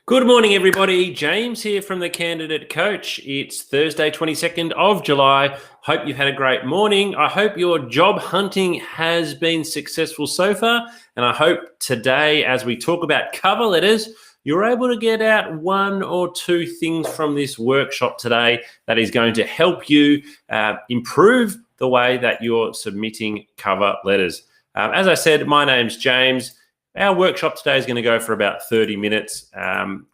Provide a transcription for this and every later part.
Good morning, everybody. James here from The Candidate Coach. It's Thursday, 22nd of July. Hope you've had a great morning. I hope your job hunting has been successful so far. And I hope today, as we talk about cover letters, you're able to get out one or two things from this workshop today that is going to help you improve the way that you're submitting cover letters. As I said, my name's James. Our workshop today is going to go for about 30 minutes.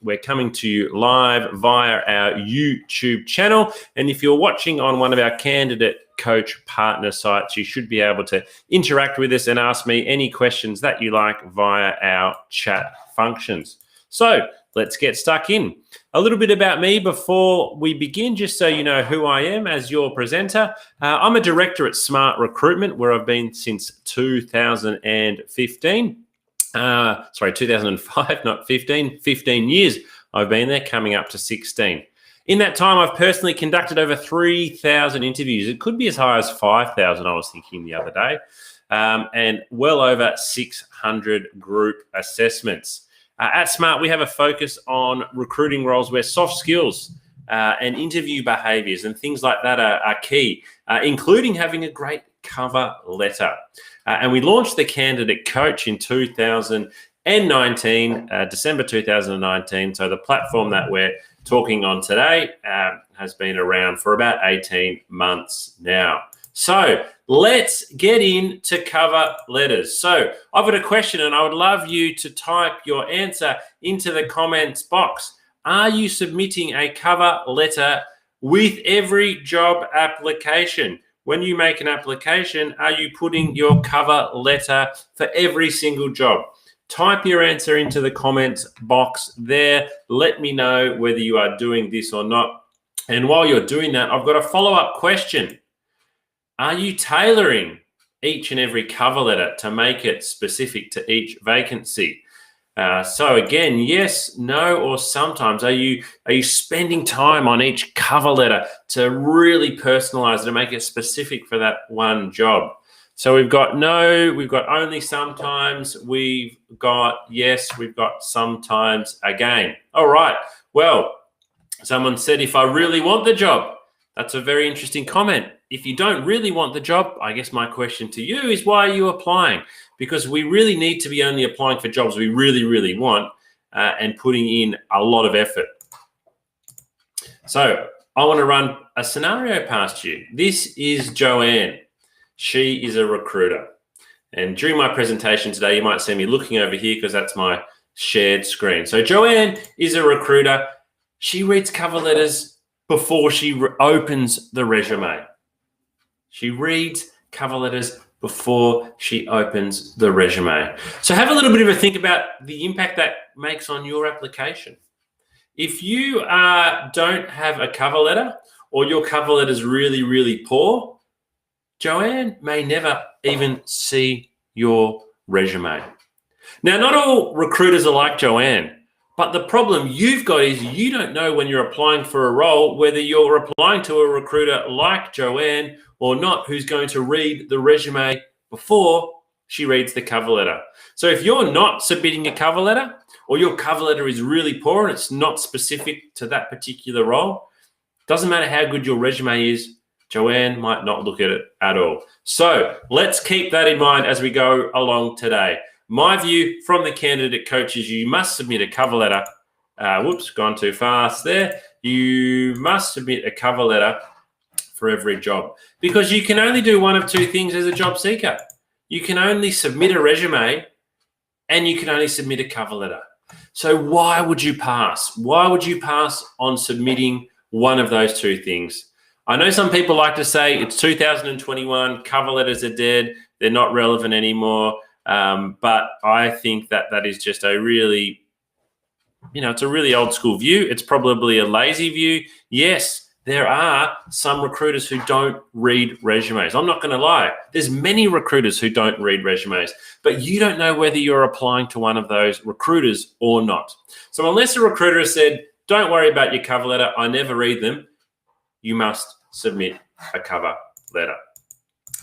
We're coming to you live via our YouTube channel. And if you're watching on one of our Candidate Coach partner sites, you should be able to interact with us and ask me any questions that you like via our chat functions. So let's get stuck in. A little bit about me before we begin, just so you know who I am as your presenter. I'm a director at Smart Recruitment, where I've been since 2015. 2005, not 15. 15 years I've been there, coming up to 16. In that time, I've personally conducted over 3,000 interviews. It could be as high as 5,000, I was thinking the other day, and well over 600 group assessments. At Smart, we have a focus on recruiting roles where soft skills and interview behaviours and things like that are key, including having a great cover letter. And we launched the Candidate Coach in 2019, December 2019. So the platform that we're talking on today has been around for about 18 months now. So let's get into cover letters. So I've got a question, and I would love you to type your answer into the comments box. Are you submitting a cover letter with every job application? When you make an application, are you putting your cover letter for every single job? Type your answer into the comments box there. Let me know whether you are doing this or not. And while you're doing that, I've got a follow-up question. Are you tailoring each and every cover letter to make it specific to each vacancy? So again, yes, no, or sometimes. Are you spending time on each cover letter to really personalize it and make it specific for that one job? So we've got no, we've got only sometimes, we've got yes, we've got sometimes again. All right. Well, someone said, if I really want the job. That's a very interesting comment. If you don't really want the job, I guess my question to you is, why are you applying? Because we really need to be only applying for jobs we really, really want and putting in a lot of effort. So I want to run a scenario past you. This is Joanne. She is a recruiter. And during my presentation today, you might see me looking over here because that's my shared screen. So Joanne is a recruiter. She reads cover letters before she opens the resume. She reads cover letters before she opens the resume. So have a little bit of a think about the impact that makes on your application. If you don't have a cover letter, or your cover letter is really, really poor, Joanne may never even see your resume. Now, not all recruiters are like Joanne. But the problem you've got is you don't know when you're applying for a role whether you're applying to a recruiter like Joanne or not, who's going to read the resume before she reads the cover letter. So if you're not submitting a cover letter, or your cover letter is really poor and it's not specific to that particular role, doesn't matter how good your resume is, Joanne might not look at it at all. So let's keep that in mind as we go along today. My view from the Candidate Coach is you must submit a cover letter. Whoops, gone too fast there. You must submit a cover letter for every job, because you can only do one of two things as a job seeker. You can only submit a resume, and you can only submit a cover letter. So why would you pass? Why would you pass on submitting one of those two things? I know some people like to say it's 2021, cover letters are dead, they're not relevant anymore. But I think that is just a really, it's a really old school view. It's probably a lazy view. Yes, there are some recruiters who don't read resumes. I'm not going to lie. There's many recruiters who don't read resumes, but you don't know whether you're applying to one of those recruiters or not. So unless a recruiter has said, don't worry about your cover letter, I never read them, you must submit a cover letter.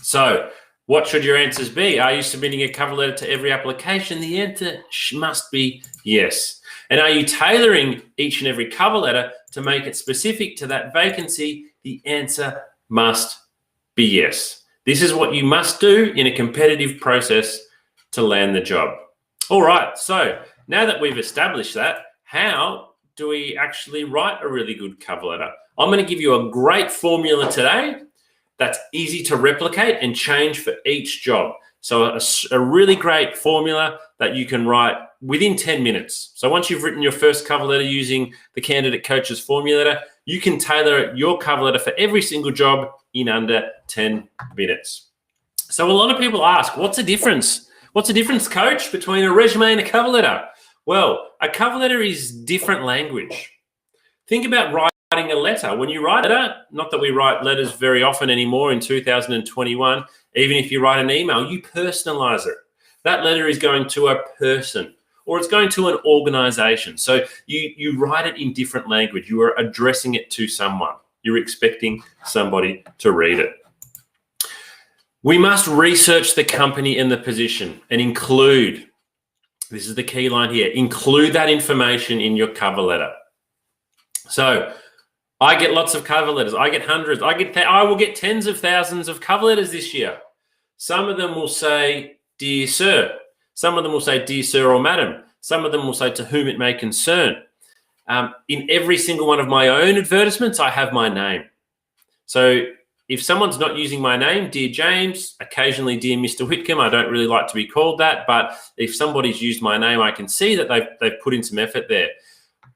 So What should your answers be? Are you submitting a cover letter to every application? The answer must be yes. And are you tailoring each and every cover letter to make it specific to that vacancy? The answer must be yes. This is what you must do in a competitive process to land the job. All right, so now that we've established that, how do we actually write a really good cover letter? I'm going to give you a great formula today that's easy to replicate and change for each job. So a really great formula that you can write within 10 minutes. So once you've written your first cover letter using the Candidate Coach's formula, you can tailor your cover letter for every single job in under 10 minutes. So a lot of people ask, what's the difference? What's the difference, coach, between a resume and a cover letter? Well, a cover letter is different language. Think about writing a letter. When you write a letter, not that we write letters very often anymore in 2021, even if you write an email, you personalize it. That letter is going to a person or it's going to an organization. So you write it in different language. You are addressing it to someone. You're expecting somebody to read it. We must research the company and the position and include, this is the key line here, include that information in your cover letter. So I get lots of cover letters. I get hundreds. I will get tens of thousands of cover letters this year. Some of them will say, dear sir. Some of them will say, dear sir or madam. Some of them will say, to whom it may concern. In every single one of my own advertisements, I have my name. So if someone's not using my name, dear James, occasionally dear Mr. Whitcomb, I don't really like to be called that, but if somebody's used my name, I can see that they've put in some effort there.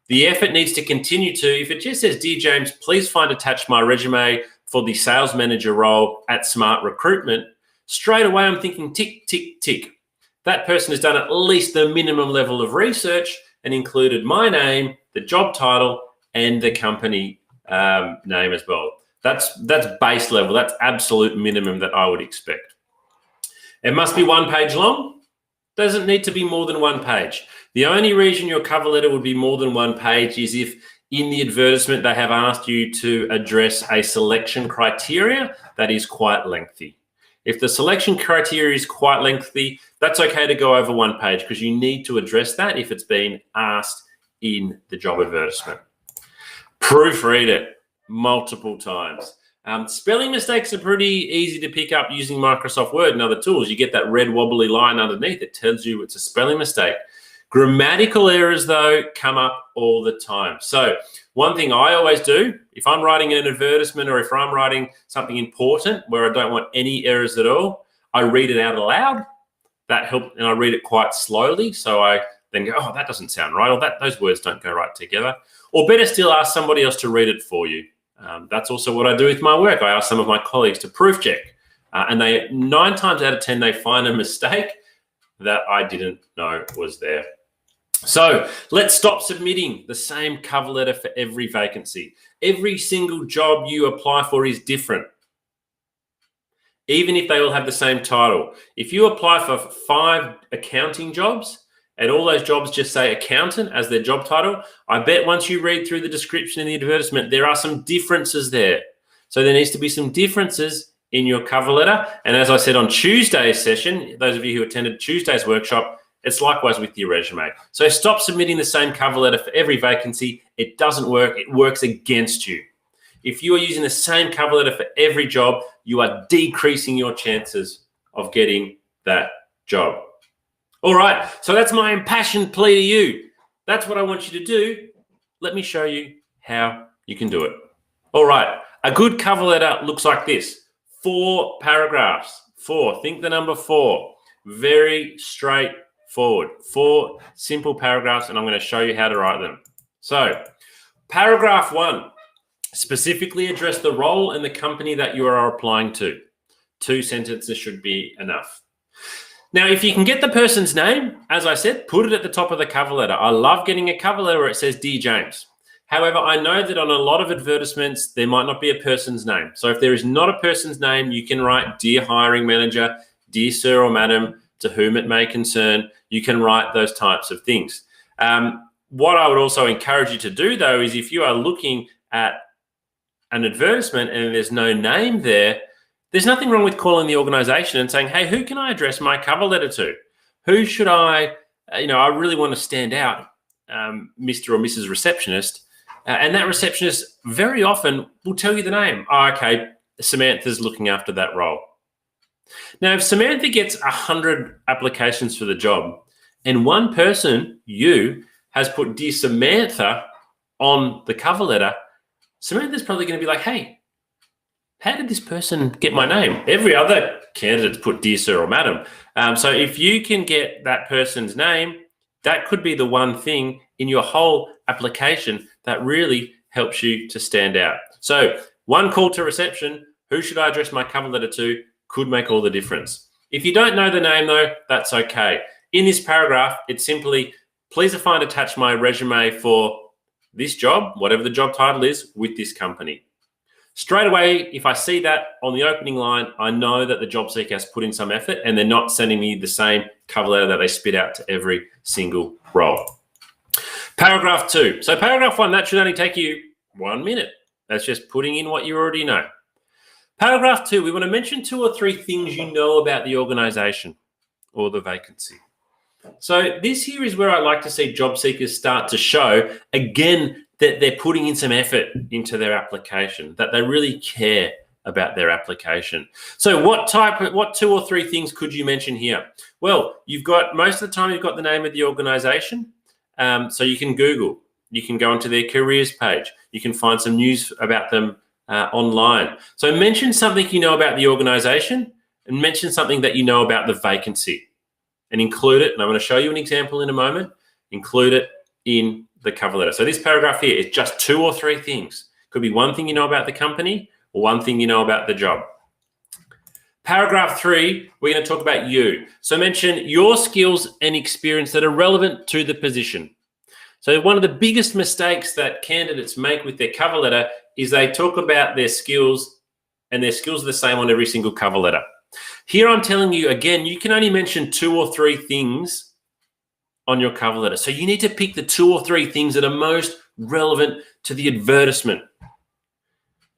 The effort needs to continue to, if it just says, dear James, please find attached my resume for the sales manager role at Smart Recruitment, straight away I'm thinking tick, tick, tick. That person has done at least the minimum level of research and included my name, the job title, and the company name as well. That's base level. That's absolute minimum that I would expect. It must be one page long. Doesn't need to be more than one page. The only reason your cover letter would be more than one page is if in the advertisement they have asked you to address a selection criteria that is quite lengthy. If the selection criteria is quite lengthy, that's okay to go over one page because you need to address that if it's been asked in the job advertisement. Proofread it multiple times. Spelling mistakes are pretty easy to pick up using Microsoft Word and other tools. You get that red wobbly line underneath that tells you it's a spelling mistake. Grammatical errors, though, come up all the time. So one thing I always do, if I'm writing an advertisement or if I'm writing something important where I don't want any errors at all, I read it out aloud. That helps, and I read it quite slowly. So I then go, oh, that doesn't sound right, or those words don't go right together. Or better still, ask somebody else to read it for you. That's also what I do with my work. I ask some of my colleagues to proof check, and 9 times out of 10, they find a mistake that I didn't know was there. So let's stop submitting the same cover letter for every vacancy. Every single job you apply for is different, even if they all have the same title. If you apply for 5 accounting jobs and all those jobs just say accountant as their job title, I bet once you read through the description in the advertisement, there are some differences there. So there needs to be some differences in your cover letter. And as I said on Tuesday's session, those of you who attended Tuesday's workshop, it's likewise with your resume. So stop submitting the same cover letter for every vacancy. It doesn't work. It works against you. If you are using the same cover letter for every job, you are decreasing your chances of getting that job. All right, so that's my impassioned plea to you. That's what I want you to do. Let me show you how you can do it. All right, a good cover letter looks like this. 4 paragraphs. 4, think the number 4. Very straightforward. 4 simple paragraphs, and I'm going to show you how to write them. So, paragraph 1, specifically address the role and the company that you are applying to. 2 sentences should be enough. Now, if you can get the person's name, as I said, put it at the top of the cover letter. I love getting a cover letter where it says, Dear James. However, I know that on a lot of advertisements, there might not be a person's name. So if there is not a person's name, you can write, Dear Hiring Manager, Dear Sir or Madam, to whom it may concern. You can write those types of things. What I would also encourage you to do, though, is if you are looking at an advertisement and there's no name there, There's nothing wrong with calling the organization and saying, hey, who can I address my cover letter to? Who should I really want to stand out, Mr. or Mrs. Receptionist. And that receptionist very often will tell you the name. Oh, okay, Samantha's looking after that role. Now, if Samantha gets 100 applications for the job and one person, you, has put Dear Samantha on the cover letter, Samantha's probably going to be like, hey, how did this person get my name? Every other candidate's put Dear Sir or Madam. So if you can get that person's name, that could be the one thing in your whole application that really helps you to stand out. So one call to reception, who should I address my cover letter to, could make all the difference. If you don't know the name though, that's okay. In this paragraph, it's simply, please find attached my resume for this job, whatever the job title is, with this company. Straight away, if I see that on the opening line, I know that the job seeker has put in some effort and they're not sending me the same cover letter that they spit out to every single role. Paragraph 2. So paragraph 1, that should only take you 1 minute. That's just putting in what you already know. Paragraph 2, we want to mention 2 or 3 things you know about the organization or the vacancy. So this here is where I like to see job seekers start to show, again, that they're putting in some effort into their application, that they really care about their application. So what 2 or 3 things could you mention here? Well, most of the time you've got the name of the organization. So you can Google, you can go onto their careers page, you can find some news about them online. So mention something you know about the organization and mention something that you know about the vacancy and include it. And I'm going to show you an example in a moment. Include it in the cover letter. So this paragraph here is just 2 or 3 things. Could be one thing you know about the company or one thing you know about the job. Paragraph 3, we're going to talk about you. So mention your skills and experience that are relevant to the position. So one of the biggest mistakes that candidates make with their cover letter is they talk about their skills, and their skills are the same on every single cover letter. Here I'm telling you, again, you can only mention 2 or 3 things on your cover letter. So you need to pick the 2 or 3 things that are most relevant to the advertisement.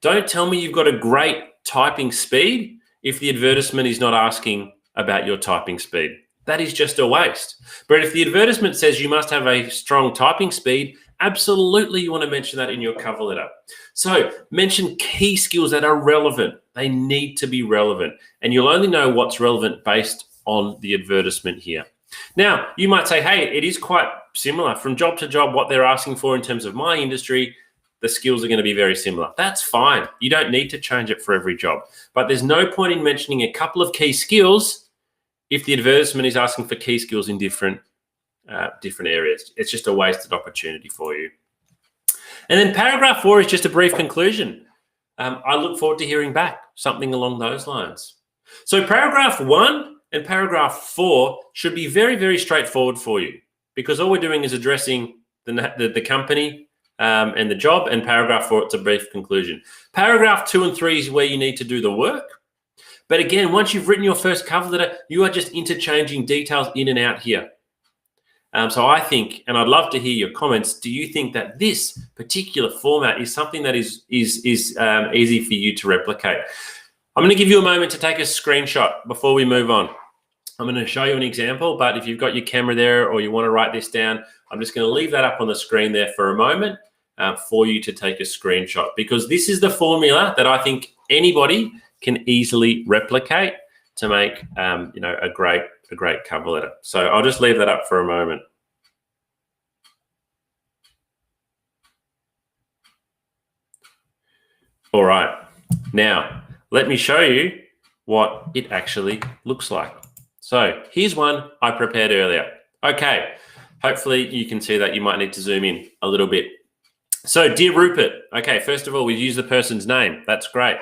Don't tell me you've got a great typing speed if the advertisement is not asking about your typing speed. That is just a waste. But if the advertisement says you must have a strong typing speed, absolutely you want to mention that in your cover letter. So mention key skills that are relevant. They need to be relevant. And you'll only know what's relevant based on the advertisement here. Now, you might say, hey, it is quite similar from job to job. What they're asking for in terms of my industry, the skills are going to be very similar. That's fine. You don't need to change it for every job. But there's no point in mentioning a couple of key skills if the advertisement is asking for key skills in different areas. It's just a wasted opportunity for you. And then paragraph 4 is just a brief conclusion. I look forward to hearing back, something along those lines. So paragraph 1 and paragraph 4 should be very, very straightforward for you, because all we're doing is addressing the company and the job, and paragraph 4, it's a brief conclusion. Paragraph 2 and 3 is where you need to do the work. But again, once you've written your first cover letter, you are just interchanging details in and out here. So I think, and I'd love to hear your comments, do you think that this particular format is something that is easy for you to replicate? I'm going to give you a moment to take a screenshot before we move on. I'm going to show you an example, but if you've got your camera there or you want to write this down, I'm just going to leave that up on the screen there for a moment for you to take a screenshot, because this is the formula that I think anybody can easily replicate to make a great cover letter. So I'll just leave that up for a moment. All right, now let me show you what it actually looks like. So here's one I prepared earlier. Okay, hopefully you can see that. You might need to zoom in a little bit. So dear Rupert, okay, first of all, we've used the person's name. That's great.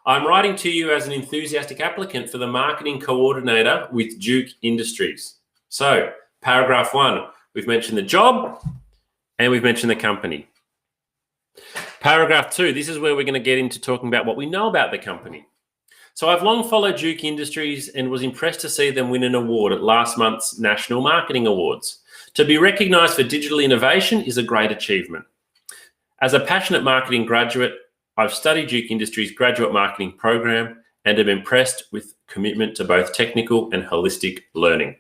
I'm writing to you as an enthusiastic applicant for the marketing coordinator with Duke Industries. So paragraph 1, we've mentioned the job and we've mentioned the company. Paragraph 2, this is where we're going to get into talking about what we know about the company. So I've long followed Duke Industries and was impressed to see them win an award at last month's National Marketing Awards. To be recognised for digital innovation is a great achievement. As a passionate marketing graduate, I've studied Duke Industries' graduate marketing program and am impressed with commitment to both technical and holistic learning.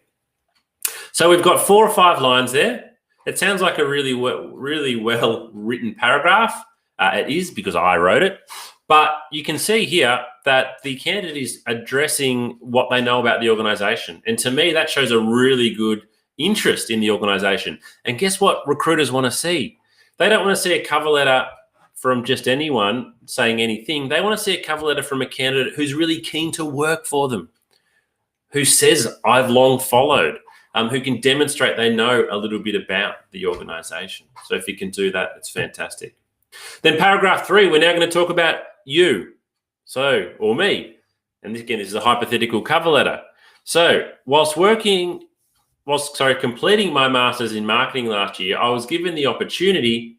So we've got 4 or 5 lines there. It sounds like a really well written paragraph. It is, because I wrote it. But you can see here that the candidate is addressing what they know about the organization. And to me, that shows a really good interest in the organization. And guess what recruiters want to see? They don't want to see a cover letter from just anyone saying anything. They want to see a cover letter from a candidate who's really keen to work for them, who says, I've long followed, who can demonstrate they know a little bit about the organization. So if you can do that, it's fantastic. Then paragraph 3, we're now going to talk about you, or me. And this, again, this is a hypothetical cover letter. So completing my master's in marketing last year, I was given the opportunity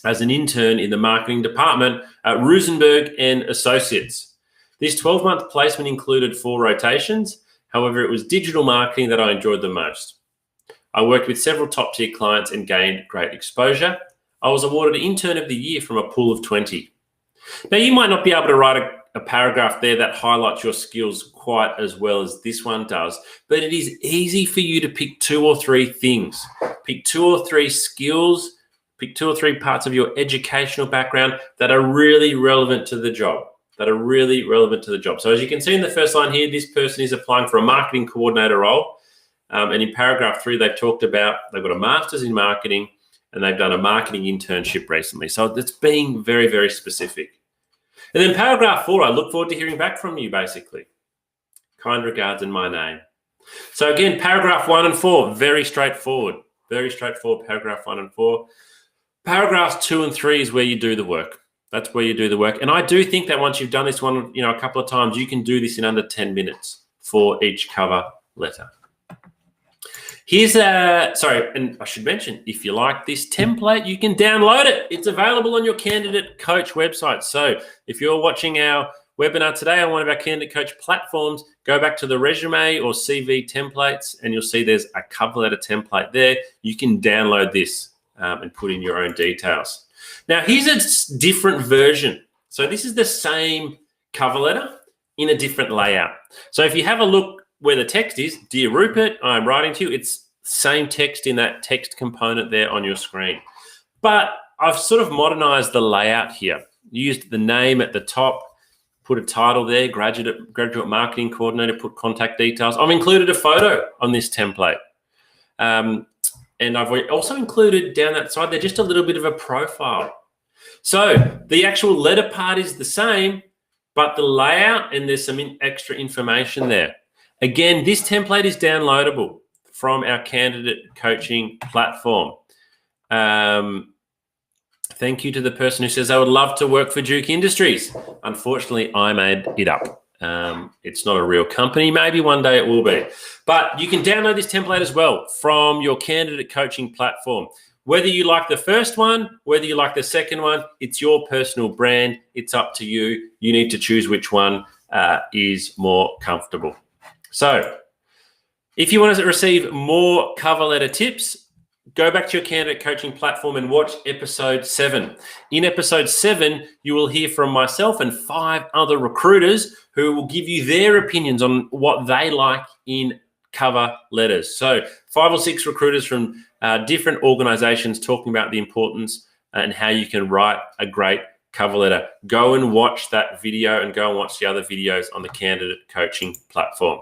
as an intern in the marketing department at Rosenberg and Associates. This 12-month placement included 4 rotations. However, it was digital marketing that I enjoyed the most. I worked with several top-tier clients and gained great exposure. I was awarded Intern of the Year from a pool of 20. Now, you might not be able to write a paragraph there that highlights your skills quite as well as this one does, but it is easy for you to pick 2 or 3 things. Pick 2 or 3 skills, pick 2 or 3 parts of your educational background that are really relevant to the job. So as you can see in the first line here, this person is applying for a marketing coordinator role. And in paragraph 3, they've talked about they've got a master's in marketing and they've done a marketing internship recently. So it's being very, very specific. And then paragraph 4, I look forward to hearing back from you, basically. Kind regards in my name. So again, paragraph 1 and 4, very straightforward. Paragraph 1 and 4. Paragraphs 2 and 3 is where you do the work. That's where you do the work. And I do think that once you've done this one, a couple of times, you can do this in under 10 minutes for each cover letter. And I should mention, if you like this template, you can download it. It's available on your Candidate Coach website. So if you're watching our webinar today on one of our Candidate Coach platforms, go back to the resume or CV templates, and you'll see there's a cover letter template there. You can download this and put in your own details. Now, here's a different version. So this is the same cover letter in a different layout. So if you have a look where the text is, Dear Rupert, I'm writing to you, it's same text in that text component there on your screen. But I've sort of modernized the layout here. Used the name at the top, put a title there, graduate marketing coordinator, put contact details. I've included a photo on this template. And I've also included down that side there just a little bit of a profile. So the actual letter part is the same, but the layout and there's some extra information there. Again, this template is downloadable from our candidate coaching platform. Thank you to the person who says, I would love to work for Duke Industries. Unfortunately, I made it up. It's not a real company. Maybe one day it will be. But you can download this template as well from your candidate coaching platform. Whether you like the first one, whether you like the second one, it's your personal brand. It's up to you. You need to choose which one is more comfortable. So if you want to receive more cover letter tips, go back to your candidate coaching platform and watch episode 7. In episode 7, you will hear from myself and 5 other recruiters who will give you their opinions on what they like in cover letters. So 5 or 6 recruiters from different organizations talking about the importance and how you can write a great cover letter. Go and watch that video and go and watch the other videos on the candidate coaching platform.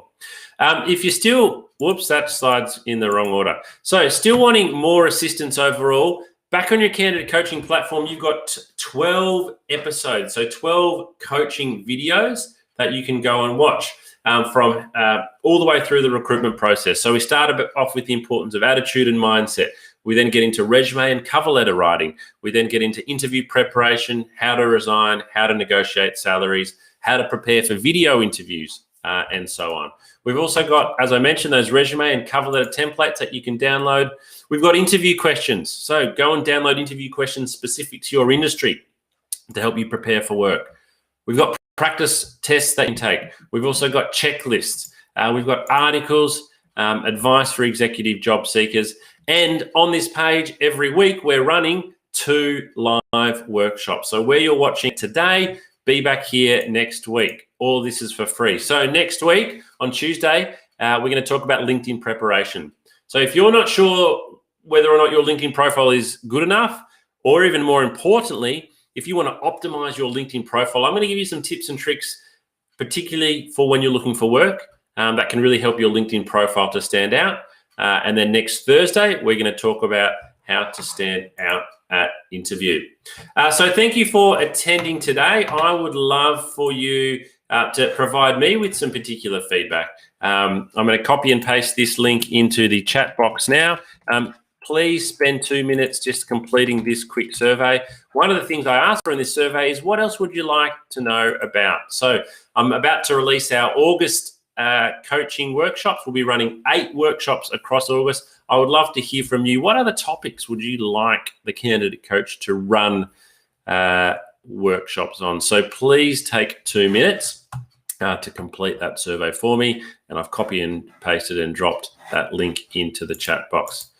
If you're still, that slide's in the wrong order. So still wanting more assistance overall, back on your candidate coaching platform, you've got 12 episodes, so 12 coaching videos that you can go and watch from all the way through the recruitment process. So we started off with the importance of attitude and mindset. We then get into resume and cover letter writing. We then get into interview preparation, how to resign, how to negotiate salaries, how to prepare for video interviews, and so on. We've also got, as I mentioned, those resume and cover letter templates that you can download. We've got interview questions. So go and download interview questions specific to your industry to help you prepare for work. We've got practice tests that you can take. We've also got checklists. We've got articles, advice for executive job seekers. And on this page, every week, we're running 2 live workshops. So where you're watching today, be back here next week. all this is for free. So next week on Tuesday, we're going to talk about LinkedIn preparation. So if you're not sure whether or not your LinkedIn profile is good enough, or even more importantly, if you want to optimize your LinkedIn profile, I'm going to give you some tips and tricks, particularly for when you're looking for work, that can really help your LinkedIn profile to stand out. And then next Thursday, we're going to talk about how to stand out at interview. So thank you for attending today. I would love for you to provide me with some particular feedback. I'm going to copy and paste this link into the chat box now. Please spend 2 minutes just completing this quick survey. One of the things I asked for in this survey is, what else would you like to know about? So I'm about to release our August coaching workshops. We'll be running 8 workshops across August. I would love to hear from you. What other topics would you like the candidate coach to run workshops on? So please take 2 minutes to complete that survey for me. And I've copied and pasted and dropped that link into the chat box.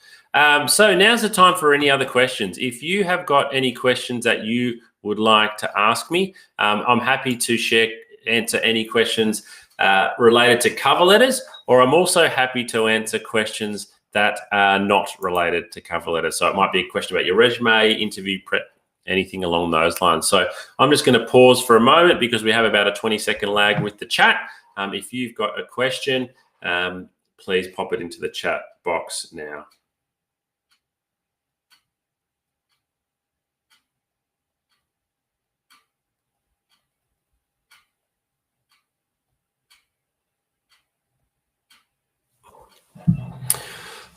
So now's the time for any other questions. If you have got any questions that you would like to ask me, I'm happy to answer any questions related to cover letters, or I'm also happy to answer questions that are not related to cover letters. So it might be a question about your resume, interview prep, anything along those lines. So I'm just going to pause for a moment because we have about a 20-second lag with the chat. If you've got a question, please pop it into the chat box now.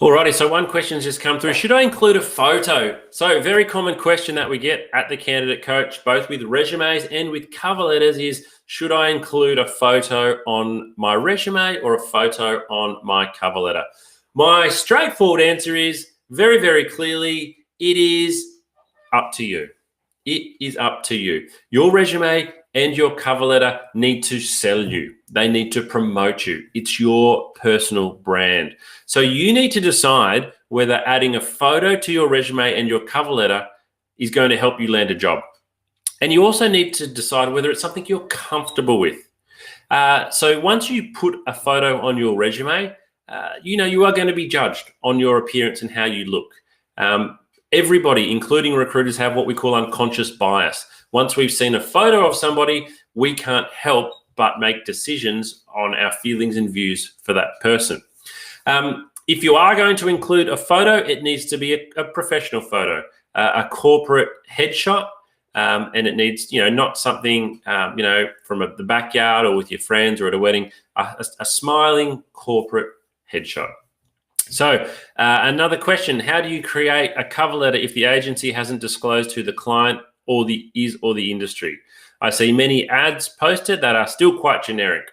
Alrighty, so one question's just come through. Should I include a photo? So very common question that we get at the Candidate Coach, both with resumes and with cover letters, is should I include a photo on my resume or a photo on my cover letter? My straightforward answer is very, very clearly, it is up to you. It is up to you. Your resume and your cover letter need to sell you. They need to promote you. It's your personal brand. So you need to decide whether adding a photo to your resume and your cover letter is going to help you land a job. And you also need to decide whether it's something you're comfortable with. So once you put a photo on your resume, you are going to be judged on your appearance and how you look. Everybody, including recruiters, have what we call unconscious bias. Once we've seen a photo of somebody, we can't help but make decisions on our feelings and views for that person. If you are going to include a photo, it needs to be a professional photo, a corporate headshot, and it needs, not something, from the backyard or with your friends or at a wedding, a smiling corporate headshot. So another question, how do you create a cover letter if the agency hasn't disclosed who the client or the industry? I see many ads posted that are still quite generic,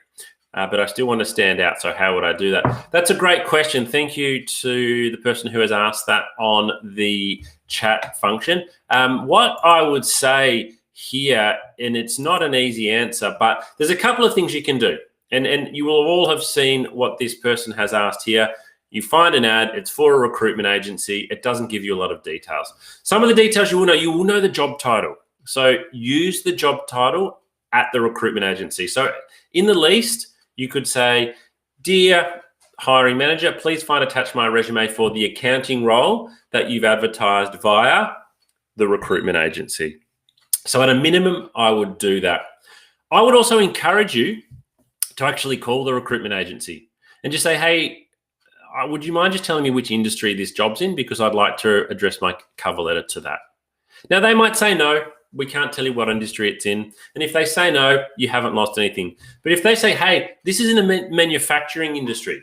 but I still want to stand out. So how would I do that? That's a great question. Thank you to the person who has asked that on the chat function. What I would say here, and it's not an easy answer, but there's a couple of things you can do. And you will all have seen what this person has asked here. You find an ad, it's for a recruitment agency. It doesn't give you a lot of details. Some of the details you will know the job title. So use the job title at the recruitment agency. So in the least, you could say, dear hiring manager, please find attached my resume for the accounting role that you've advertised via the recruitment agency. So at a minimum, I would do that. I would also encourage you to actually call the recruitment agency and just say, hey, would you mind just telling me which industry this job's in? Because I'd like to address my cover letter to that. Now, they might say no, we can't tell you what industry it's in. And if they say no, you haven't lost anything. But if they say, hey, this is in the manufacturing industry,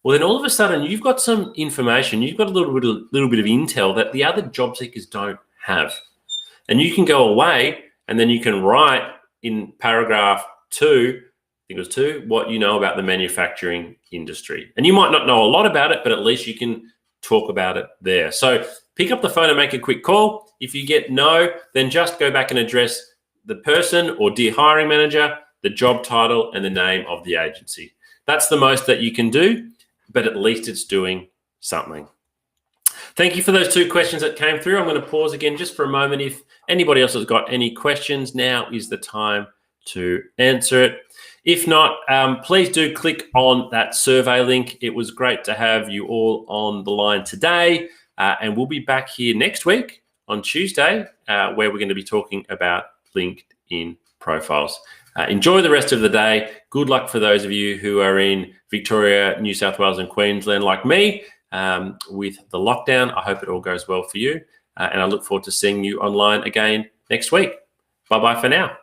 well, then all of a sudden you've got some information, you've got a little bit of intel that the other job seekers don't have. And you can go away and then you can write in paragraph 2, I think it was 2, what you know about the manufacturing industry. And you might not know a lot about it, but at least you can talk about it there. So pick up the phone and make a quick call. If you get no, then just go back and address the person or dear hiring manager, the job title, and the name of the agency. That's the most that you can do, but at least it's doing something. Thank you for those 2 questions that came through. I'm going to pause again just for a moment. If anybody else has got any questions, now is the time to answer it. If not, please do click on that survey link. It was great to have you all on the line today. And we'll be back here next week on Tuesday, where we're going to be talking about LinkedIn profiles. Enjoy the rest of the day. Good luck for those of you who are in Victoria, New South Wales, and Queensland like me with the lockdown. I hope it all goes well for you. And I look forward to seeing you online again next week. Bye-bye for now.